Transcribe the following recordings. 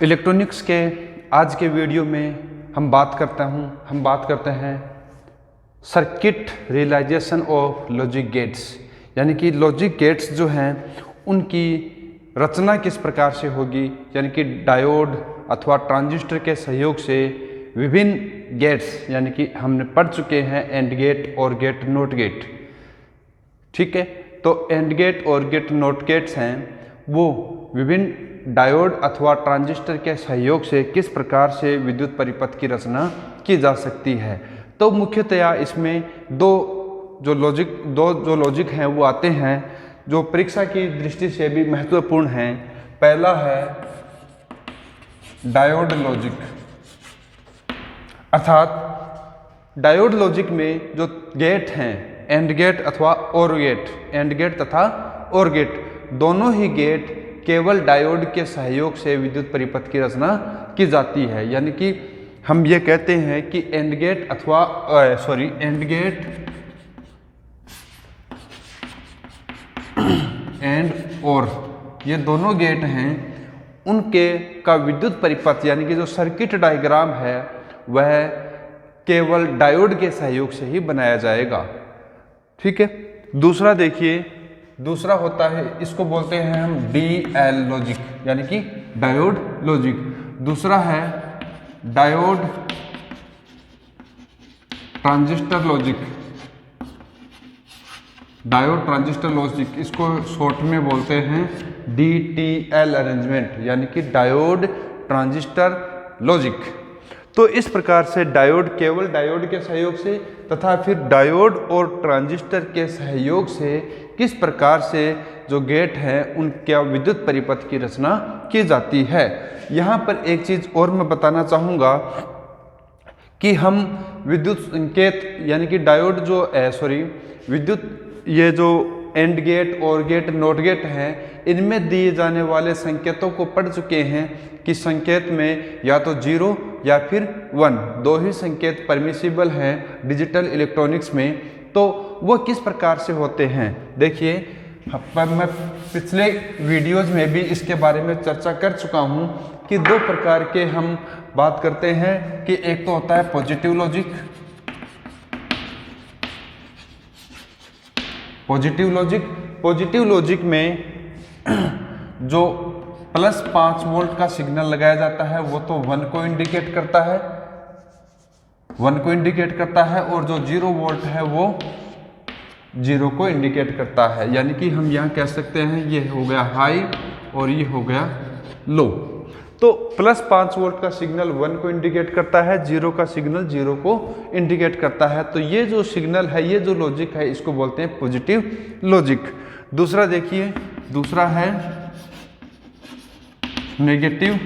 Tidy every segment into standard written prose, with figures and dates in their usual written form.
Electronics के आज के वीडियो में हम बात करते हैं circuit realisation of logic gates, यानी कि लॉजिक गेट्स जो हैं उनकी रचना किस प्रकार से होगी, यानी कि डायोड अथवा ट्रांजिस्टर के सहयोग से विभिन्न गेट्स, यानी कि हमने पढ़ चुके हैं एंड गेट और गेट नॉट गेट। ठीक है, तो एंड गेट और गेट नॉट गेट्स हैं वो विभिन्न डायोड अथवा ट्रांजिस्टर के सहयोग से किस प्रकार से विद्युत परिपथ की रचना की जा सकती है। तो मुख्यतया इसमें दो जो लॉजिक हैं वो आते हैं जो परीक्षा की दृष्टि से भी महत्वपूर्ण हैं। पहला है डायोड लॉजिक, अर्थात डायोड लॉजिक में जो गेट हैं एंड गेट अथवा और गेट, एंड गेट तथा और गेट, दोनों ही गेट केवल डायोड के सहयोग से विद्युत परिपथ की रचना की जाती है। यानी कि हम ये कहते हैं कि एंड गेट अथवा एंड गेट एंड और ये दोनों गेट हैं, उनके का विद्युत परिपथ यानी कि जो सर्किट डायग्राम है वह केवल डायोड के सहयोग से ही बनाया जाएगा। ठीक है, दूसरा देखिए, दूसरा होता है, इसको बोलते हैं हम DL लॉजिक, यानी कि डायोड लॉजिक। दूसरा है diode transistor logic, diode transistor logic, इसको शॉर्ट में बोलते हैं DTL अरेंजमेंट, यानी कि डायोड ट्रांजिस्टर लॉजिक। तो इस प्रकार से डायोड केवल डायोड के सहयोग से तथा फिर डायोड और ट्रांजिस्टर के सहयोग से किस प्रकार से जो गेट हैं उनके विद्युत परिपथ की रचना की जाती है। यहाँ पर एक चीज़ और मैं बताना चाहूँगा कि हम विद्युत संकेत यानी कि डायोड जो विद्युत ये जो एंड गेट और गेट नॉट गेट हैं इनमें दिए जाने वाले संकेतों को पढ़ चुके हैं कि संकेत में या तो 0 या फिर 1 दो ही संकेत परमिसिबल हैं डिजिटल इलेक्ट्रॉनिक्स में। तो वो किस प्रकार से होते हैं, देखिए मैं पिछले वीडियोज में भी इसके बारे में चर्चा कर चुका हूँ कि दो प्रकार के हम बात करते हैं कि एक तो होता है पॉजिटिव लॉजिक, पॉजिटिव लॉजिक में जो +5 वोल्ट का सिग्नल लगाया जाता है वो तो 1 को इंडिकेट करता है, और जो 0 वोल्ट है वो 0 को इंडिकेट करता है। यानी कि हम यहाँ कह सकते हैं ये हो गया हाई और ये हो गया लो। तो +5 वोल्ट का सिग्नल 1 को इंडिकेट करता है, 0 का सिग्नल 0 को इंडिकेट करता है। तो ये जो सिग्नल है, ये जो लॉजिक है, इसको बोलते हैं पॉजिटिव लॉजिक। दूसरा देखिए, दूसरा है नेगेटिव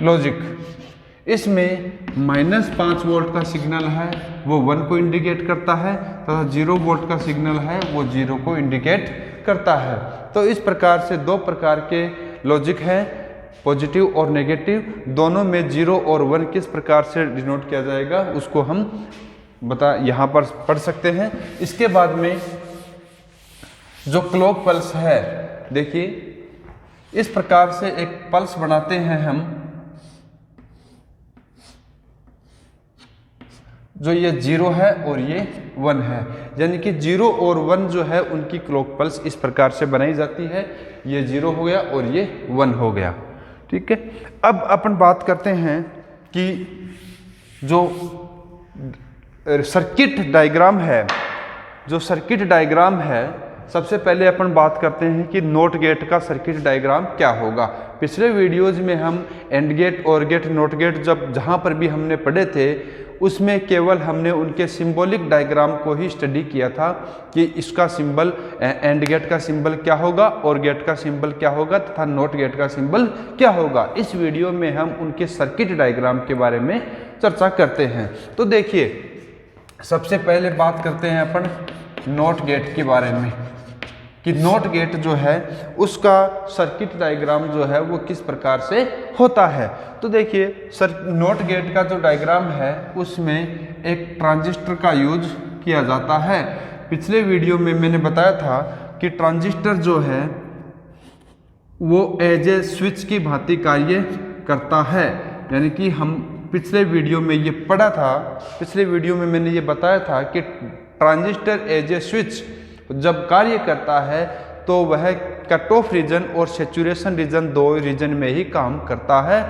लॉजिक। इसमें -5 वोल्ट का सिग्नल है वो 1 को इंडिकेट करता है तथा 0 वोल्ट का सिग्नल है वो 0 को इंडिकेट करता है। तो इस प्रकार से दो प्रकार के लॉजिक हैं, पॉजिटिव और नेगेटिव। दोनों में 0 और 1 किस प्रकार से डिनोट किया जाएगा उसको हम यहाँ पर पढ़ सकते हैं। इसके बाद में जो क्लॉक पल्स है, देखिए इस प्रकार से एक पल्स बनाते हैं हम, जो ये 0 है और ये 1 है, यानी कि 0 और 1 जो है उनकी क्लॉक पल्स इस प्रकार से बनाई जाती है। ये 0 हो गया और ये 1 हो गया। ठीक है, अब अपन बात करते हैं कि जो सर्किट डायग्राम है, सबसे पहले अपन बात करते हैं कि नॉट गेट का सर्किट डायग्राम क्या होगा। पिछले वीडियोज में हम एंड गेट और गेट नॉट गेट जहाँ पर भी हमने पढ़े थे उसमें केवल हमने उनके सिंबॉलिक डायग्राम को ही स्टडी किया था कि इसका सिंबल एंड गेट का सिंबल क्या होगा और गेट का सिंबल क्या होगा तथा नॉट गेट का सिंबल क्या होगा। इस वीडियो में हम उनके सर्किट डायग्राम के बारे में चर्चा करते हैं। तो देखिए, सबसे पहले बात करते हैं अपन नॉट गेट के बारे में कि नॉट गेट जो है उसका सर्किट डायग्राम जो है वो किस प्रकार से होता है। तो देखिए, नॉट गेट का जो डायग्राम है उसमें एक ट्रांजिस्टर का यूज किया जाता है। पिछले वीडियो में मैंने बताया था कि ट्रांजिस्टर जो है वो एज ए स्विच की भांति कार्य करता है। यानी कि हम पिछले वीडियो में ये पढ़ा था, पिछले वीडियो में मैंने ये बताया था कि ट्रांजिस्टर एज ए स्विच जब कार्य करता है तो वह कट ऑफ रीजन और सैचुरेशन रीजन, दो रीजन में ही काम करता है,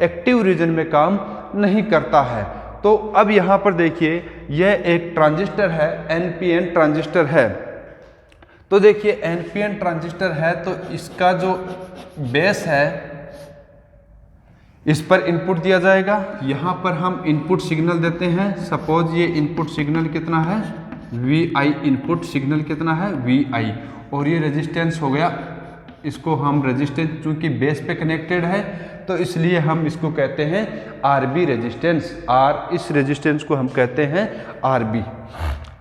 एक्टिव रीजन में काम नहीं करता है। तो अब यहाँ पर देखिए, यह एक ट्रांजिस्टर है, एनपीएन ट्रांजिस्टर है। तो देखिए एनपीएन ट्रांजिस्टर है तो इसका जो बेस है इस पर इनपुट दिया जाएगा। यहाँ पर हम इनपुट सिग्नल देते हैं। सपोज ये इनपुट सिग्नल कितना है, VI। इनपुट सिग्नल कितना है, VI। और ये रेजिस्टेंस हो गया, इसको हम रेजिस्टेंस, चूंकि बेस पे कनेक्टेड है तो इसलिए हम इसको कहते हैं RB रेजिस्टेंस। इस रेजिस्टेंस को हम कहते हैं RB।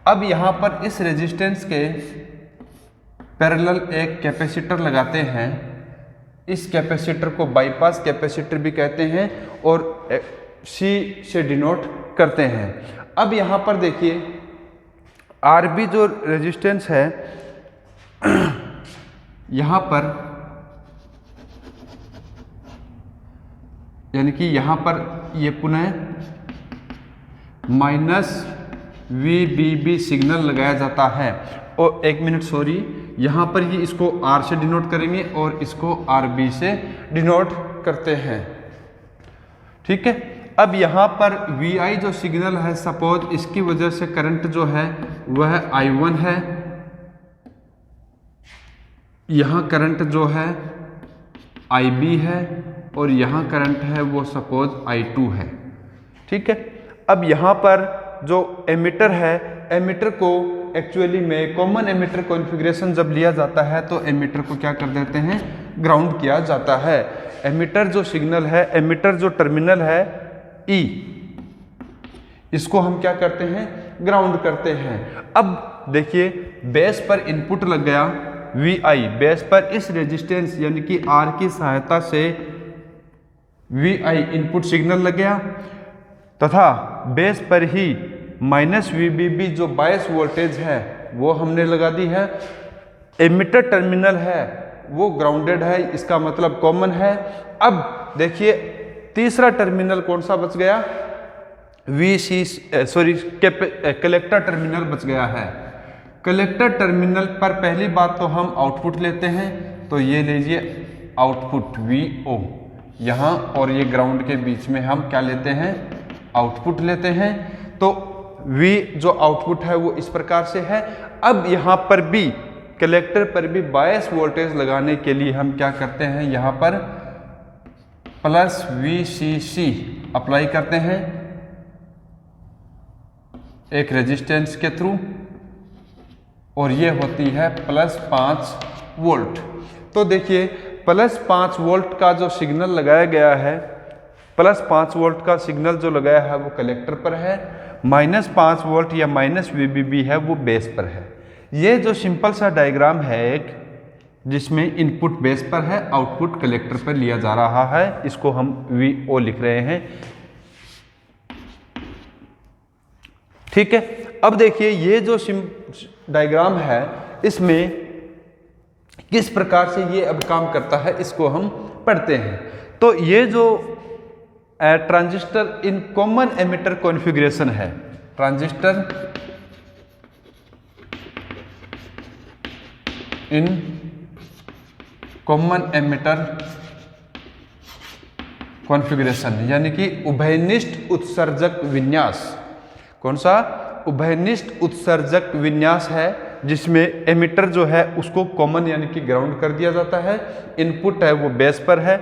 अब यहाँ पर इस रेजिस्टेंस के पैरेलल एक कैपेसिटर लगाते हैं। इस कैपेसिटर को बाईपास कैपेसिटर भी कहते हैं और C से डिनोट करते हैं। अब यहाँ पर देखिए RB जो रेजिस्टेंस है, यहाँ पर यानी कि यहाँ पर ये पुनः -VBB सिग्नल लगाया जाता है। और एक मिनट सॉरी, यहाँ पर ये इसको R से डिनोट करेंगे और इसको RB से डिनोट करते हैं। ठीक है। अब यहाँ पर VI जो सिग्नल है, सपोज इसकी वजह से करंट जो है वह I1 है, यहाँ करंट जो है IB है और यहाँ करंट है वो सपोज I2 है। ठीक है। अब यहाँ पर जो एमिटर है, एमिटर को एक्चुअली में कॉमन एमिटर कॉन्फ़िगरेशन जब लिया जाता है तो एमिटर को क्या कर देते हैं, ग्राउंड किया जाता है। एमिटर जो सिग्नल है, एमिटर जो टर्मिनल है E, इसको हम क्या करते हैं, ग्राउंड करते हैं। अब देखिए बेस पर इनपुट लग गया VI, बेस पर इस रेजिस्टेंस यानी कि R की सहायता से VI इनपुट सिग्नल लग गया तथा बेस पर ही -VBB जो बायस वोल्टेज है वो हमने लगा दी है। एमिटर टर्मिनल है वो ग्राउंडेड है, इसका मतलब कॉमन है। अब देखिए तीसरा टर्मिनल कौन सा बच गया, कलेक्टर टर्मिनल बच गया है। कलेक्टर टर्मिनल पर पहली बात तो हम आउटपुट लेते हैं, तो ये लीजिए आउटपुट VO यहाँ, और ये ग्राउंड के बीच में हम क्या लेते हैं, आउटपुट लेते हैं। तो V जो आउटपुट है वो इस प्रकार से है। अब यहाँ पर भी कलेक्टर पर भी बायस वोल्टेज लगाने के लिए हम क्या करते हैं, यहाँ पर +VCC अप्लाई करते हैं एक रेजिस्टेंस के थ्रू, और ये होती है +5 वोल्ट। तो देखिए +5 वोल्ट का जो सिग्नल लगाया गया है, +5 वोल्ट का सिग्नल जो लगाया है वो कलेक्टर पर है, -5 वोल्ट या -VBB है वो बेस पर है। ये जो सिंपल सा डायग्राम है एक, जिसमें इनपुट बेस पर है, आउटपुट कलेक्टर पर लिया जा रहा है, इसको हम VO लिख रहे हैं। ठीक है। अब देखिए ये जो डायग्राम है इसमें किस प्रकार से ये अब काम करता है, इसको हम पढ़ते हैं। तो ये जो transistor in common emitter configuration है, transistor in common emitter configuration, यानी कि उभयनिष्ठ उत्सर्जक विन्यास। कौन सा, उभयनिष्ठ उत्सर्जक विन्यास है, जिसमें एमिटर जो है उसको कॉमन यानी कि ग्राउंड कर दिया जाता है, इनपुट है वो बेस पर है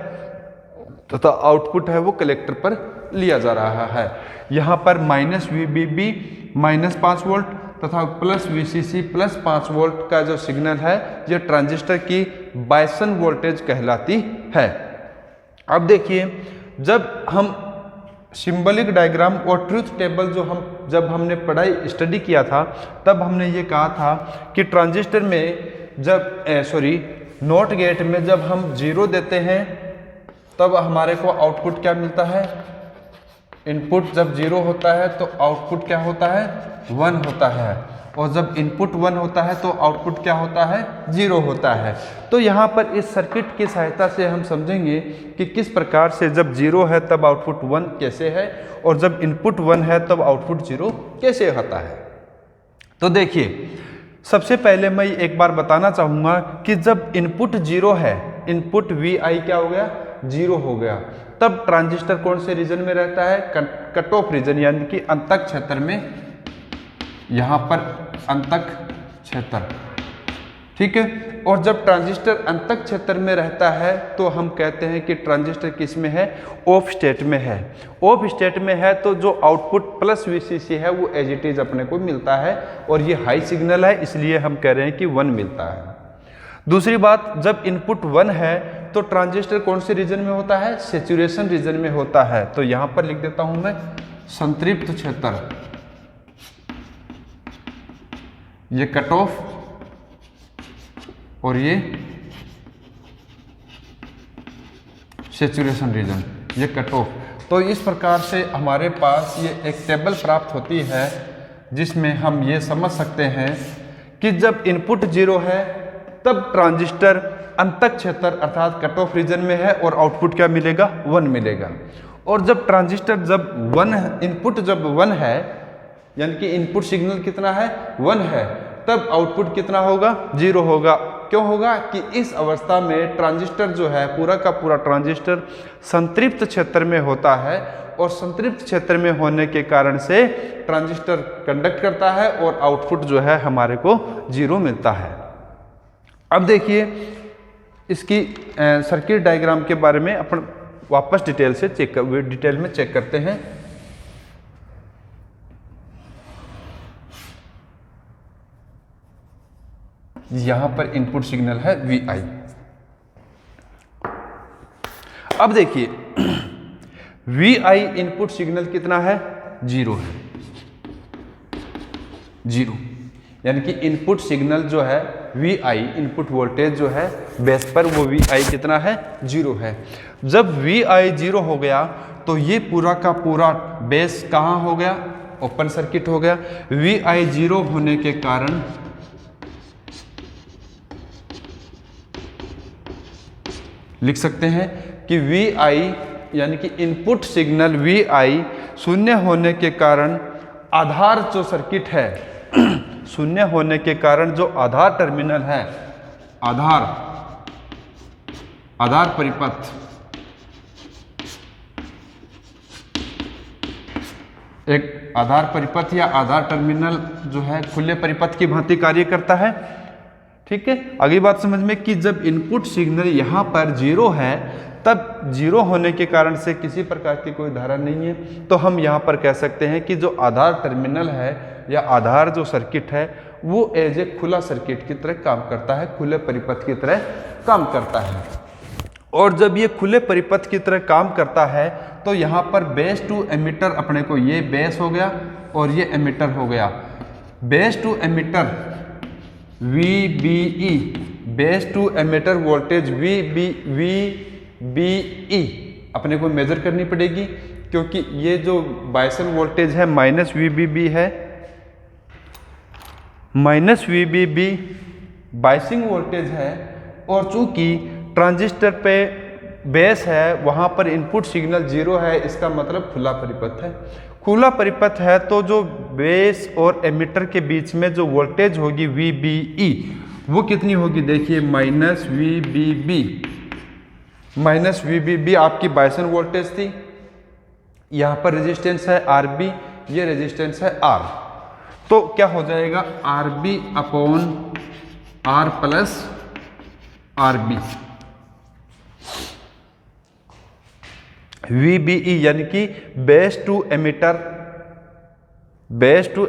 तथा आउटपुट है वो कलेक्टर पर लिया जा रहा है। यहाँ पर -VBB -5 वोल्ट तथा +VCC +5 वोल्ट का जो सिग्नल है ये ट्रांजिस्टर की बायसन वोल्टेज कहलाती है। अब देखिए जब हम सिंबलिक डायग्राम और ट्रूथ टेबल जब हमने पढ़ाई स्टडी किया था, तब हमने ये कहा था कि ट्रांजिस्टर में जब नॉट गेट में जब हम 0 देते हैं तब हमारे को आउटपुट क्या मिलता है, इनपुट जब 0 होता है तो आउटपुट क्या होता है, 1 होता है। और जब इनपुट 1 होता है तो आउटपुट क्या होता है, 0 होता है। तो यहाँ पर इस सर्किट की सहायता से हम समझेंगे कि किस प्रकार से जब 0 है तब आउटपुट 1 कैसे है, और जब इनपुट 1 है तब आउटपुट 0 कैसे होता है। तो देखिए, सबसे पहले मैं एक बार बताना चाहूँगा कि जब इनपुट 0 है, इनपुट Vi क्या हो गया, 0 हो गया, तब ट्रांजिस्टर कौन से रीजन में रहता है, कट ऑफ रीजन, यानी कि अंतक क्षेत्र में, यहाँ पर अंतक क्षेत्र, ठीक है। और जब ट्रांजिस्टर अंतक क्षेत्र में रहता है तो हम कहते हैं कि ट्रांजिस्टर किस में है, ऑफ स्टेट में है। ऑफ स्टेट में है तो जो आउटपुट प्लस Vcc है वो एज इट इज अपने को मिलता है, और ये हाई सिग्नल है, इसलिए हम कह रहे हैं कि 1 मिलता है। दूसरी बात, जब इनपुट 1 है तो ट्रांजिस्टर कौन से रीजन में होता है, सैचुरेशन रीजन में होता है। तो यहां पर लिख देता हूं मैं संतृप्त क्षेत्र, ये कट ऑफ और ये सैचुरेशन रीजन, ये कट ऑफ। तो इस प्रकार से हमारे पास ये एक टेबल प्राप्त होती है जिसमें हम ये समझ सकते हैं कि जब इनपुट 0 है तब ट्रांजिस्टर अंतक क्षेत्र अर्थात कट ऑफ रीजन में है और आउटपुट क्या मिलेगा, 1 मिलेगा। और जब ट्रांजिस्टर जब 1 इनपुट जब 1 है, यानी कि इनपुट सिग्नल कितना है, 1 है, तब आउटपुट कितना होगा, 0 होगा। क्यों होगा कि इस अवस्था में ट्रांजिस्टर जो है पूरा का पूरा ट्रांजिस्टर संतृप्त क्षेत्र में होता है, और संतृप्त क्षेत्र में होने के कारण से ट्रांजिस्टर कंडक्ट करता है और आउटपुट जो है हमारे को 0 मिलता है। अब देखिए इसकी सर्किट डायग्राम के बारे में अपन वापस डिटेल में चेक करते हैं। यहां पर इनपुट सिग्नल है Vi। अब देखिए Vi इनपुट सिग्नल कितना है, 0 है, 0, यानी कि इनपुट सिग्नल जो है Vi इनपुट वोल्टेज जो है बेस पर वो Vi कितना है, 0 है। जब Vi 0 हो गया तो ये पूरा का पूरा बेस कहाँ हो गया, ओपन सर्किट हो गया। Vi 0 होने के कारण लिख सकते हैं कि Vi यानी कि इनपुट सिग्नल Vi 0 होने के कारण आधार जो सर्किट है 0 होने के कारण जो आधार टर्मिनल है, आधार परिपथ, एक आधार परिपथ या आधार टर्मिनल जो है खुले परिपथ की भांति कार्य करता है, ठीक है। अगली बात समझ में कि जब इनपुट सिग्नल यहाँ पर 0 है तब 0 होने के कारण से किसी प्रकार की कोई धारा नहीं है, तो हम यहाँ पर कह सकते हैं कि जो आधार टर्मिनल है या आधार जो सर्किट है वो एज ए खुला सर्किट की तरह काम करता है, खुले परिपथ की तरह काम करता है। और जब ये खुले परिपथ की तरह काम करता है तो यहाँ पर बेस टू एमिटर, अपने को ये बेस हो गया और ये एमिटर हो गया। Base to emitter VBE, base to emitter voltage VBE अपने को मेजर करनी पड़ेगी, क्योंकि ये जो बायसन वोल्टेज है माइनस VBB है, माइनस VBB बायसिंग वोल्टेज है, और चूंकि ट्रांजिस्टर पे बेस है वहाँ पर इनपुट सिग्नल 0 है, इसका मतलब खुला परिपथ है। खुला परिपथ है तो जो बेस और एमिटर के बीच में जो वोल्टेज होगी VBE वो कितनी होगी, देखिए माइनस VBB आपकी बायसन वोल्टेज थी, यहाँ पर रेजिस्टेंस है RB, ये रेजिस्टेंस है R, तो क्या हो जाएगा RB upon R plus RB। VBE यानी कि base to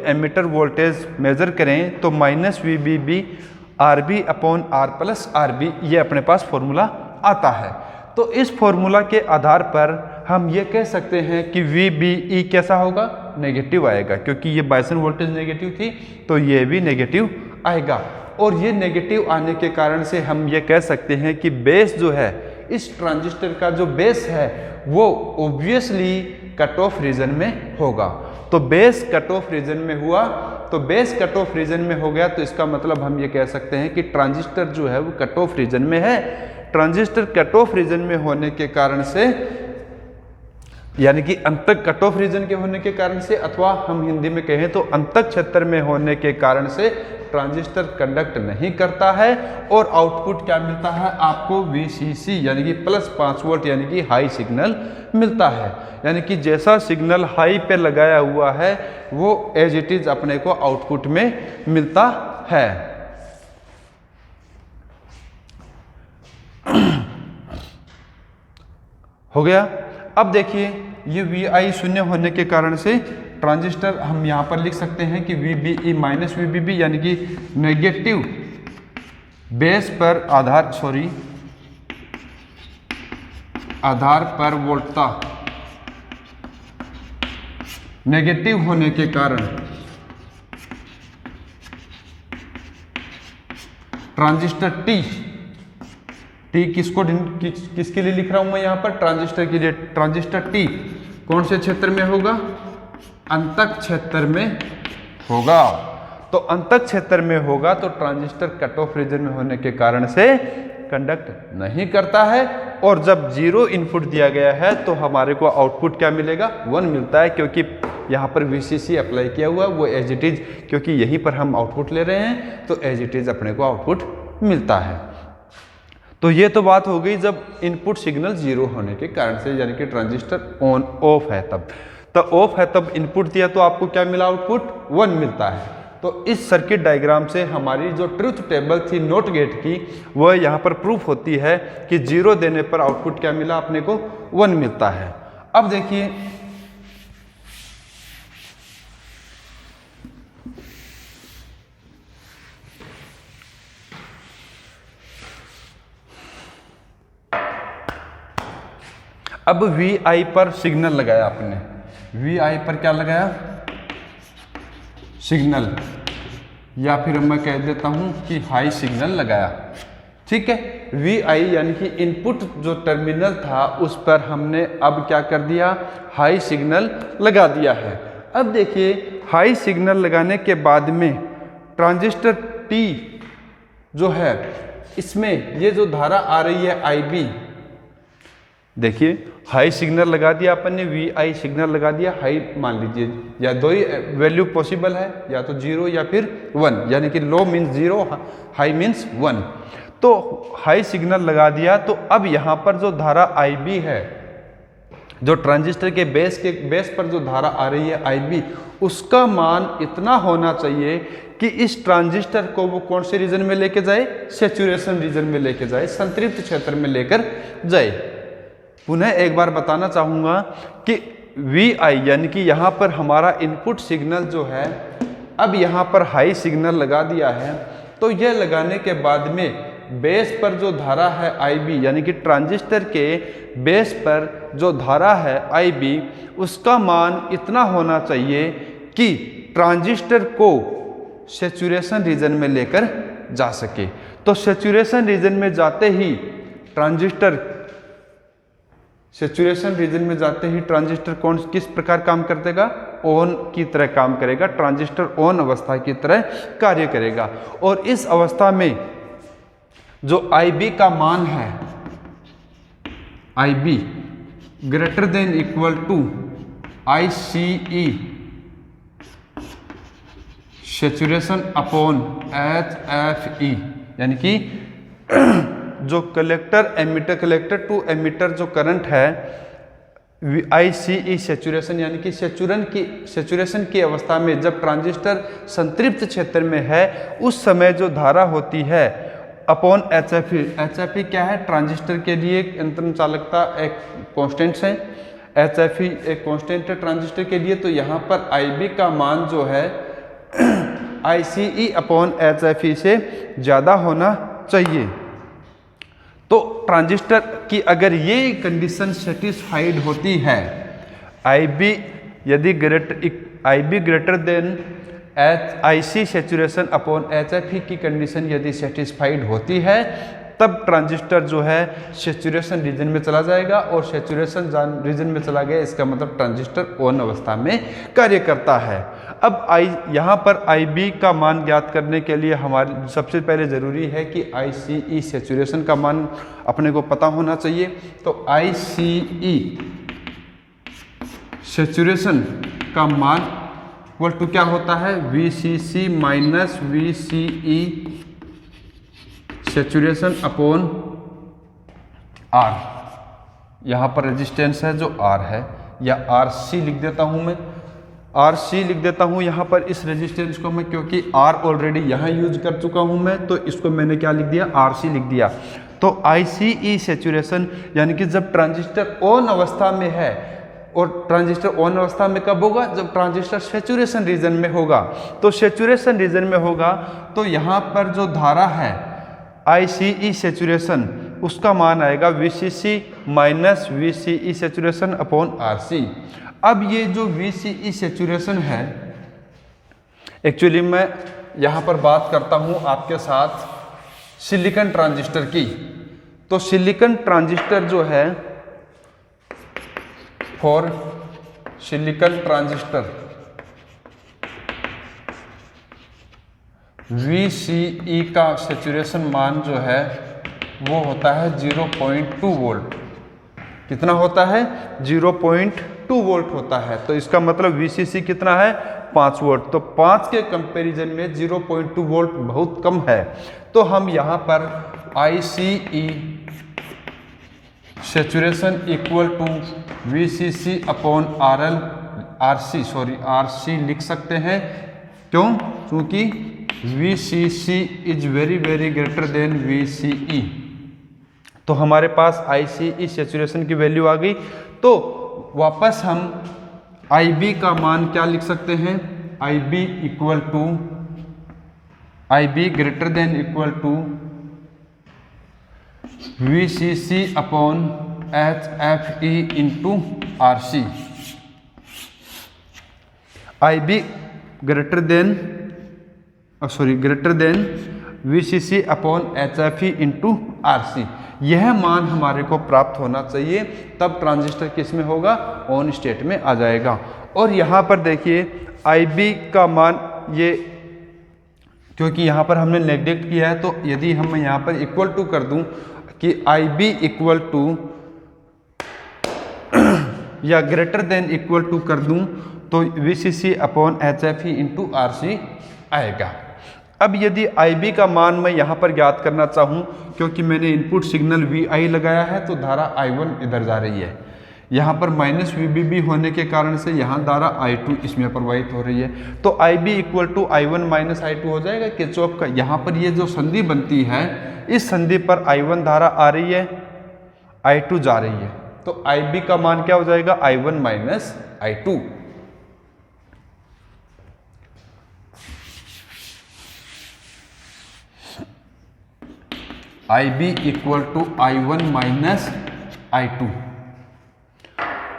emitter voltage measure करें तो minus VBB RB upon R plus RB, ये अपने पास फॉर्मूला आता है। तो इस फॉर्मूला के आधार पर हम ये कह सकते हैं कि VBE कैसा होगा, नेगेटिव आएगा, क्योंकि ये बायसन वोल्टेज नेगेटिव थी तो ये भी नेगेटिव आएगा। और ये नेगेटिव आने के कारण से हम ये कह सकते हैं कि बेस जो है, इस ट्रांजिस्टर का जो बेस है वो ऑब्वियसली कट ऑफ रीजन में होगा। तो बेस कट ऑफ रीजन में हुआ तो बेस कट ऑफ रीजन में हो गया, तो इसका मतलब हम ये कह सकते हैं कि ट्रांजिस्टर जो है वो कट ऑफ रीजन में है। ट्रांजिस्टर कट ऑफ रीजन में होने के कारण से, यानी कि अंतक कट ऑफ रीजन के होने के कारण से, अथवा हम हिंदी में कहें तो अंतक क्षेत्र में होने के कारण से ट्रांजिस्टर कंडक्ट नहीं करता है और आउटपुट क्या मिलता है आपको, VCC यानी कि +5 वोल्ट यानी कि हाई सिग्नल मिलता है। यानी कि जैसा सिग्नल हाई पे लगाया हुआ है वो एज इट इज अपने को आउटपुट में मिलता है। हो गया। अब देखिए ये VI शून्य होने के कारण से ट्रांजिस्टर हम यहाँ पर लिख सकते हैं कि VBE माइनस VBB यानी कि नेगेटिव बेस पर आधार पर वोल्टता नेगेटिव होने के कारण ट्रांजिस्टर T किसके लिए लिख रहा हूं मैं यहाँ पर, ट्रांजिस्टर के लिए। ट्रांजिस्टर T कौन से क्षेत्र में होगा, अंतक क्षेत्र में होगा। तो अंतक क्षेत्र में होगा तो ट्रांजिस्टर कट ऑफ रीजन में होने के कारण से कंडक्ट नहीं करता है, और जब 0 इनपुट दिया गया है तो हमारे को आउटपुट क्या मिलेगा, 1 मिलता है, क्योंकि यहाँ पर VCC अप्लाई किया हुआ वो एज इट इज, क्योंकि यहीं पर हम आउटपुट ले रहे हैं तो एज इट इज अपने को आउटपुट मिलता है। तो ये तो बात हो गई जब इनपुट सिग्नल 0 होने के कारण से, यानी कि ट्रांजिस्टर ऑन ऑफ है तब ऑफ है, तब इनपुट दिया तो आपको क्या मिला, आउटपुट 1 मिलता है। तो इस सर्किट डायग्राम से हमारी जो ट्रुथ टेबल थी नॉट गेट की, वह यहाँ पर प्रूफ होती है कि 0 देने पर आउटपुट क्या मिला, अपने को 1 मिलता है। अब देखिए अब VI पर सिग्नल लगाया आपने, VI पर क्या लगाया, सिग्नल, या फिर मैं कह देता हूं कि हाई सिग्नल लगाया। ठीक है, VI यानी कि इनपुट जो टर्मिनल था उस पर हमने अब क्या कर दिया, हाई सिग्नल लगा दिया है। अब देखिए हाई सिग्नल लगाने के बाद में ट्रांजिस्टर T जो है इसमें ये जो धारा आ रही है IB, देखिए हाई सिग्नल लगा दिया अपन ने, VI सिग्नल लगा दिया, हाई मान लीजिए, या दो ही वैल्यू पॉसिबल है, या तो 0 या फिर 1, यानी कि लो मीन्स 0, हाई मीन्स 1। तो हाई सिग्नल लगा दिया, तो अब यहाँ पर जो धारा IB है, जो ट्रांजिस्टर के बेस पर जो धारा आ रही है IB, उसका मान इतना होना चाहिए कि इस ट्रांजिस्टर को वो कौन से रीजन में लेके जाए, सैचुरेशन रीजन में लेके जाए, संतृप्त क्षेत्र में लेकर जाए। पुनः एक बार बताना चाहूँगा कि VI यानी कि यहाँ पर हमारा इनपुट सिग्नल जो है, अब यहाँ पर हाई सिग्नल लगा दिया है, तो यह लगाने के बाद में बेस पर जो धारा है IB, यानी कि ट्रांजिस्टर के बेस पर जो धारा है IB, उसका मान इतना होना चाहिए कि ट्रांजिस्टर को सैचुरेशन रीजन में लेकर जा सके। तो सैचुरेशन रीजन में जाते ही ट्रांजिस्टर सैचुरेशन रीजन में जाते ही ट्रांजिस्टर किस प्रकार काम कर देगा, ऑन की तरह काम करेगा, ट्रांजिस्टर ऑन अवस्था की तरह कार्य करेगा। और इस अवस्था में जो IB का मान है, IB greater than equal to ICE saturation upon HFE, यानी कि जो कलेक्टर टू एमिटर जो करंट है ICE सैचुरेशन, यानी कि सैचुरेशन की अवस्था में जब ट्रांजिस्टर संतृप्त क्षेत्र में है उस समय जो धारा होती है अपॉन HFE क्या है, ट्रांजिस्टर के लिए अंतरम चालकता एक कॉन्स्टेंट है, HFE एक कॉन्स्टेंट है ट्रांजिस्टर के लिए। तो यहाँ पर IB का मान जो है ICE अपॉन HFE से ज़्यादा होना चाहिए। तो ट्रांजिस्टर की अगर ये कंडीशन सेटिस्फाइड होती है, IB greater then IC saturation upon HFE की कंडीशन यदि सेटिस्फाइड होती है, तब ट्रांजिस्टर जो है सैचुरेशन रीजन में चला जाएगा, और सैचुरेशन रीजन में चला गया इसका मतलब ट्रांजिस्टर ऑन अवस्था में कार्य करता है। अब यहाँ पर IB का मान ज्ञात करने के लिए हमारे सबसे पहले ज़रूरी है कि ICE सैचुरेशन का मान अपने को पता होना चाहिए। तो ICE सैचुरेशन का मान इक्वल टू क्या होता है, VCC minus VCE saturation upon R। यहाँ पर रेजिस्टेंस है जो R है, या RC लिख देता हूँ मैं, RC लिख देता हूँ यहाँ पर इस रेजिस्टेंस को मैं, क्योंकि R ऑलरेडी यहाँ यूज कर चुका हूँ मैं, तो इसको मैंने क्या लिख दिया, RC लिख दिया। तो ICE सैचुरेशन यानी कि जब ट्रांजिस्टर ऑन अवस्था में है, और ट्रांजिस्टर ऑन अवस्था में कब होगा, जब ट्रांजिस्टर सैचुरेशन रीजन में होगा। तो सैचुरेशन रीजन में होगा तो यहाँ पर जो धारा है ICE सैचुरेशन, उसका मान आएगा VCC minus VCE saturation upon RC। अब ये जो VCE सैचुरेशन है, एक्चुअली मैं यहाँ पर बात करता हूँ आपके साथ सिलिकॉन ट्रांजिस्टर की। तो सिलिकॉन ट्रांजिस्टर जो है, फॉर सिलिकॉन ट्रांजिस्टर VCE का सैचुरेशन मान जो है वो होता है 0.2 वोल्ट। कितना होता है, 0.2 वोल्ट होता है। तो इसका मतलब VCC कितना है, 5 वोल्ट। तो 5 के कंपैरिजन में 0.2 वोल्ट बहुत कम है। तो हम यहाँ पर ICE saturation equal to VCC upon RC लिख सकते हैं। क्यों, क्योंकि VCC is very greater than VCE। तो हमारे पास ICE सैचुरेशन की वैल्यू आ गई। तो वापस हम IB का मान क्या लिख सकते हैं, IB equal to IB greater than equal to VCC upon HFE into RC। IB greater than VCC upon HFE into RC। यह मान हमारे को प्राप्त होना चाहिए, तब ट्रांजिस्टर किस में होगा, ऑन स्टेट में आ जाएगा। और यहाँ पर देखिए IB का मान, ये क्योंकि यहाँ पर हमने नेग्लेक्ट किया है, तो यदि हम यहाँ पर इक्वल टू कर दूं कि IB इक्वल टू या ग्रेटर देन इक्वल टू कर दूं, तो VCC upon HFE into RC आएगा। अब यदि IB का मान मैं यहाँ पर ज्ञात करना चाहूँ, क्योंकि मैंने इनपुट सिग्नल VI लगाया है, तो धारा I1 इधर जा रही है। यहाँ पर माइनस VBB होने के कारण से यहाँ धारा I2 इसमें प्रवाहित हो रही है। तो IB equal to I1 minus I2 हो जाएगा किरचॉफ का। यहाँ पर ये जो संधि बनती है, इस संधि पर I1 धारा आ रही है, I2 जा रही है। तो IB का मान क्या हो जाएगा, I1 minus I2। IB equal to I1 minus I2।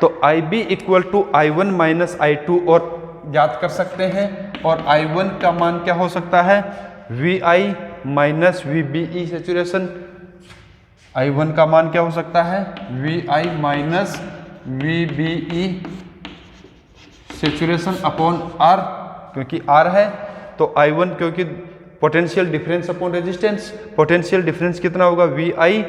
तो IB equal to I1 minus I2 और याद कर सकते हैं। और I1 का मान क्या हो सकता है, VI minus VBE saturation. I1 का मान क्या हो सकता है, VI minus VBE saturation upon R, क्योंकि R है तो I1, क्योंकि potential difference upon resistance, potential difference कितना होगा, VI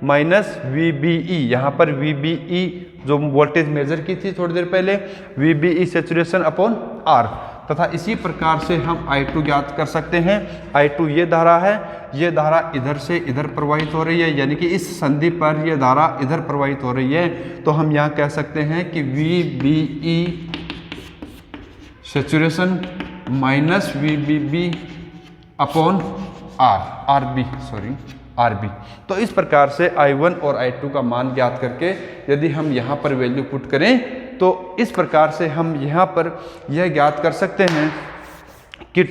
माइनस VBE। यहाँ पर VBE जो वोल्टेज मेजर की थी थोड़ी देर पहले, VBE सैचुरेशन अपॉन R। तथा इसी प्रकार से हम I2 ज्ञात कर सकते हैं। I2 ये धारा है, ये धारा इधर से इधर प्रवाहित हो रही है, यानी कि इस संधि पर ये धारा इधर प्रवाहित हो रही है। तो हम यहाँ कह सकते हैं कि VBE saturation minus VBB upon RB। तो इस प्रकार से I1 और I2 का मान ज्ञात करके यदि हम यहाँ पर वैल्यू पुट करें, तो इस प्रकार से हम यहाँ पर यह ज्ञात कर सकते हैं कि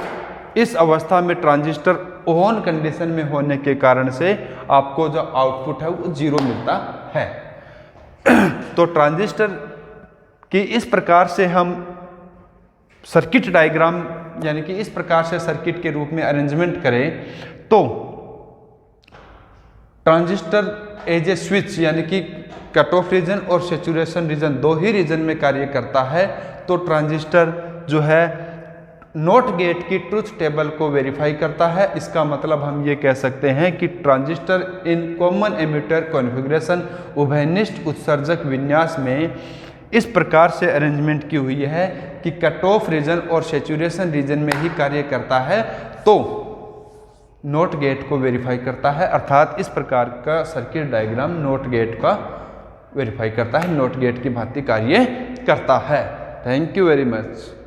इस अवस्था में ट्रांजिस्टर ऑन कंडीशन में होने के कारण से आपको जो आउटपुट है वो 0 मिलता है। तो ट्रांजिस्टर की इस प्रकार से हम सर्किट डायग्राम, यानी कि इस प्रकार से सर्किट के रूप में अरेंजमेंट करें, तो ट्रांजिस्टर एज ए स्विच, यानी कि कट ऑफ रीजन और सैचुरेशन रीजन, दो ही रीजन में कार्य करता है। तो ट्रांजिस्टर जो है नॉट गेट की ट्रुथ टेबल को वेरीफाई करता है। इसका मतलब हम ये कह सकते हैं कि transistor in common emitter configuration उभयनिष्ठ उत्सर्जक विन्यास में इस प्रकार से अरेंजमेंट की हुई है कि कट ऑफ रीजन और सैचुरेशन रीजन में ही कार्य करता है, तो नॉट गेट को वेरीफाई करता है। अर्थात इस प्रकार का सर्किट डायग्राम नॉट गेट का वेरीफाई करता है, नॉट गेट की भांति कार्य करता है। Thank you very much.